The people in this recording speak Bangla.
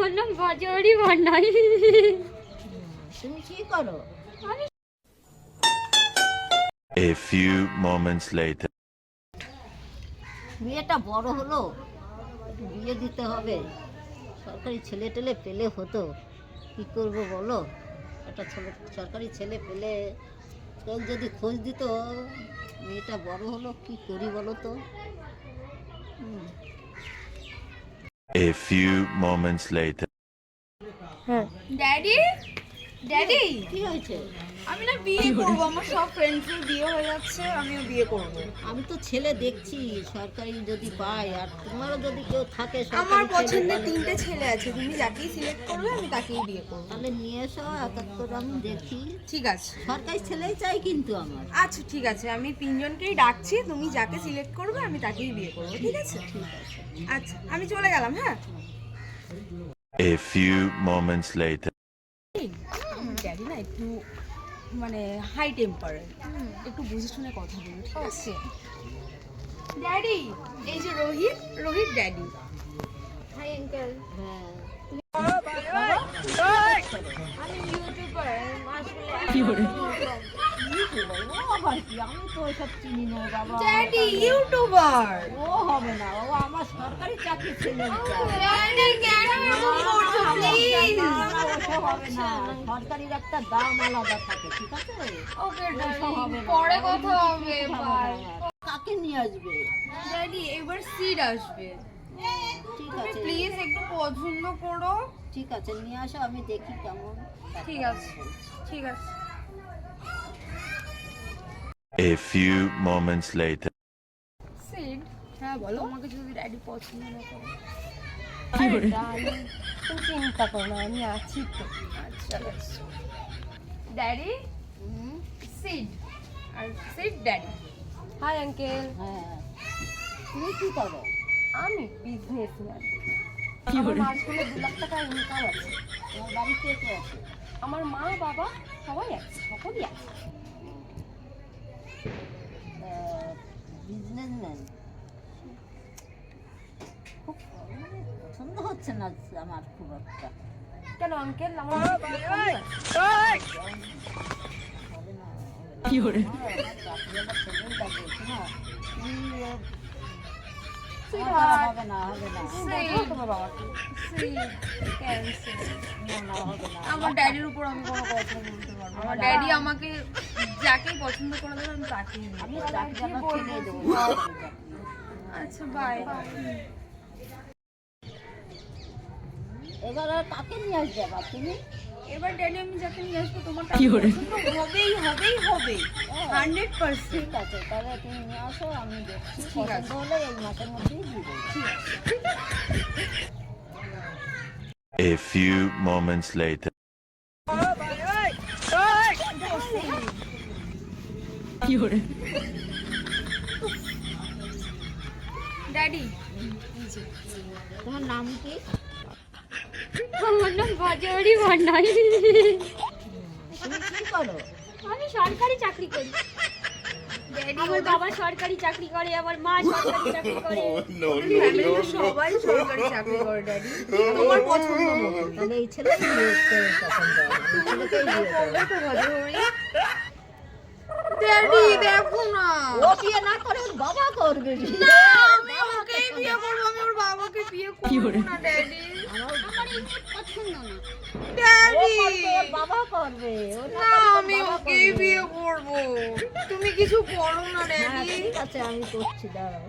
আমার নাম বাজরি ভান্ডারি। তুমি কি করো? A few moments later. মেয়েটা বড় হলো, বিয়ে দিতে হবে। সরকারি ছেলে টেলে পেলে হতো, কি করব বলো? একটা সরকারি ছেলে পেলে কেউ যদি খোঁজ দিত। মেয়েটা বড় হলো, কি করি বলো তো? A few moments later. Daddy daddy কি হয়েছে? আমি না বিয়ে করব, আমার সব ফ্রেন্ডসের বিয়ে হয়ে যাচ্ছে, আমিও বিয়ে করব। আমি তো ছেলে দেখছি সরকারি যদি পাই, আর তোমারও যদি কেউ থাকে আমার সরকারি ছেলে, পছন্দের তাহলে- 3টে ছেলে আছে, তুমি যাকেই সিলেক্ট করবে আমি তাকেই বিয়ে করব। তাহলে নিয়ে এসো, একাত্তর আমি দেখি। ঠিক আছে সরকারি ছেলেই চাই কিন্তু আমার। আচ্ছা ঠিক আছে, আমি 3জনকেই ডাকছি, তুমি যাকে সিলেক্ট করবে আমি তাকেই বিয়ে করব, ঠিক আছে? ঠিক আছে। আচ্ছা আমি চলে গেলাম। হ্যাঁ A few moments later. Daddy না একটু মানে হাই টেম্পারের, একটু বুঝে শুনে কথা বলুন, ঠিক আছে? ড্যাডি এই যে Rohit, Rohit daddy. Hi uncle. হ্যাঁ, আমি ইউটিউবার ও আবার কি? আমি তো ওইসব চিনি না বাবা। Daddy YouTuber. ও হবে না, ও আমার সরকারি চাকরি ছেলে। ড্যাডি কেন এরকম করছো প্লিজ? ওসব হবে না, সরকারির একটা দাম আলাদা থাকে, ঠিক আছে? ওকে ওসব হবে না। পরে কথা হবে বাই। কাকে নিয়ে আসবে? ড্যাডি এবার সিড আসবে, ঠিক তুমি আছে, প্লিজ একটু পছন্দ করো। ঠিক আছে, নিয়ে আসো, আমি দেখি কেমন। ঠিক আছে ঠিক আছে। A few moments later. Seed হ্যাঁ বলো। তোমাকে যদি ড্যাডি পছন্দ না করে? তুমি চিন্তা করো না, আমি আছি তো। আচ্ছা ড্যাডি সিড আর সিড ড্যাডি। Hi uncle. হ্যাঁ, তুমি কি করো? আমি বিজনেসম্যান, আমার মাসগুলো 2 লাখ টাকা ইনকাম আছে। তোমার বাড়ি কে কে আছে? আমার মা বাবা সবাই আছে, সকলেই আছে। বিজনেসম্যান। খুব মানে পছন্দ হচ্ছে না আমার খুব একটা। কেন আঙ্কেল আমার হবে না, হবে না। কি করে? চাকরিওয়ালা ছেলেই লাগবে, শোনো, তুমি, Sweetheart. হবে না, হবে না। Sweet. তোমার বাবাকে। ক্যান্সেল। না, না, হবে না। আমার ড্যাডির উপর আমি কোনো কথা বলতে পারবো না। আমার ড্যাডি আমাকে যাকেই পছন্দ করে দেবে আমি তাকেই নেব। আমি চাকরিওয়ালা ছেলেই দেবো। আচ্ছা বাই। এবার আর কাকে নিয়ে আসবে আবার তুমি? এবার ড্যাডি আমি যাকে নিয়ে আসবো তোমার তাকে পছন্দ হবেই হবেই হবে, 100%। ঠিক আছে, তাহলে তুমি নিয়ে আসো, আমি দেখছি। ঠিক আছে। পছন্দ হলে এই মাসের মধ্যেই দিয়ে দেবো। ঠিক আছে। A few moments later. কি করে? ড্যাডি তোমার নাম কি? আমার নাম বাজরি ভান্ডারি। তুমি কি করো? আমি সরকারি চাকরি করি। ড্যাডি আমার বাবা সরকারি চাকরি করে, আমার মা সরকারি চাকরি করে। ফ্যামিলিতে সবাই সরকারি চাকরি করে ড্যাডি, তোমার পছন্দ মতো। তাহলে এই ছেলেই বিয়ে পছন্দ হবে, এই ছেলেকেই বিয়ে করবে। তো ভালোই। ড্যাডি দেখো না, ও বিয়ে না করে ওর বাবা করবে বিয়ে। না আমি ওকেই বিয়ে করবো, আমি ওর বাবাকে বিয়ে করবো না ড্যাডি। আমার এই পছন্দ না। ও ড্যাডি করবে, ওর বাবা করবে। ও না না করলে ওর আমি বাবা ওকেই করবে। বিয়ে করবো, তুমি কিছু করো না হ্যাঁ, ড্যাডি। ঠিক আছে, আমি করছি, দাঁড়াও।